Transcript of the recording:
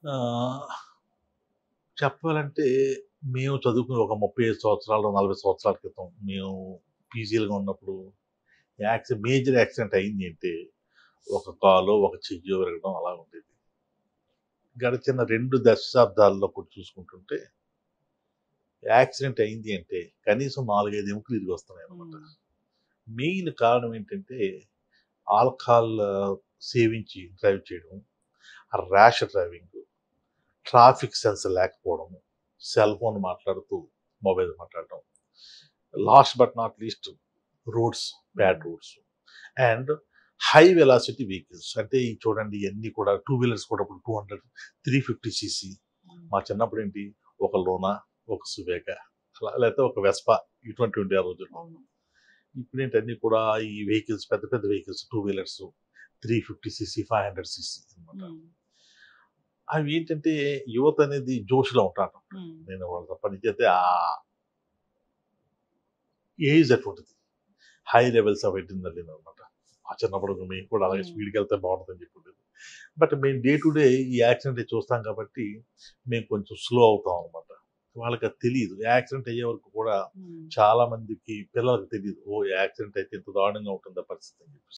ఆహ్, చెప్పాలంటే మేము చదువుకుని ఒక 35 సంవత్సరాలు, 40 సంవత్సరాల క్రితం మేము పీజీలుగా ఉన్నప్పుడు మేజర్ యాక్సిడెంట్ అయింది అంటే ఒక కాలో, ఒక చెయ్యో విరగడం అలా ఉండేది. గడిచిన 2 దశాబ్దాల్లో కూడా చూసుకుంటుంటే యాక్సిడెంట్ అయింది అంటే కనీసం 4, 5 ఎముకలు ఇరిగొస్తున్నాయన్నమాట. హ్మ్. మెయిన్ కారణం ఏంటంటే ఆల్కహాల్ సేవించి డ్రైవ్ చేయడం, ర్యాష్ డ్రైవింగ్, ట్రాఫిక్ సెన్స్ లేకపోవడము, సెల్ ఫోన్ మాట్లాడుతూ మొబైల్ మాట్లాడడం. Last but not least roads, bad hmm. Roads and high velocity vehicles. అంటే ఈ చూడండి ఇయన్నీ కూడా టూ వీలర్స్ కూడా ఇప్పుడు 200, 350 సీసీ. హ్మ్. మా చిన్నప్పుడు ఏంటి ఒక లోనా, ఒక సువేగా అలా లేకపోతే ఒక వెస్పా ఇటువంటివి ఉండే ఆ రోజుల్లో. అవును. ఇప్పుడేంటి అన్నీ కూడా ఈ వెహికల్స్ పెద్ద పెద్ద vehicles two wheelers 350 CC, 500 CC అనమాట. హ్మ్. అవి ఏంటంటే యువత అనేది జోష్‌లో ఉంటారు. హ్మ్. నేను వాళ్ళతో పనిచేస్తే ఆ ఏజ్ అటువంటిది. హై లెవెల్స్ ఆఫ్ అడ్రినలిన్ అనమాట. మా చిన్నప్పుడు మేము కూడా అలాగే హ్మ్. స్పీడ్‌కెళ్తే బావుంటదని చెప్పి ఉండేది. బట్ మేము డే టు డే ఈ యాక్సిడెంట్ చూస్తాం కాబట్టి మేము కొంచెం స్లో అవుతాం అనమాట. వాళ్ళకది తెలీదు. యాక్సిడెంట్ అయ్యే వరకు కూడా హ్మ్. చాలా మందికి పిల్లలకి తెలీదు. ఓహ్! యాక్సిడెంట్ అయితే ఇంత దారుణంగా ఉంటుందా పరిస్థితి అని చెప్పేసి.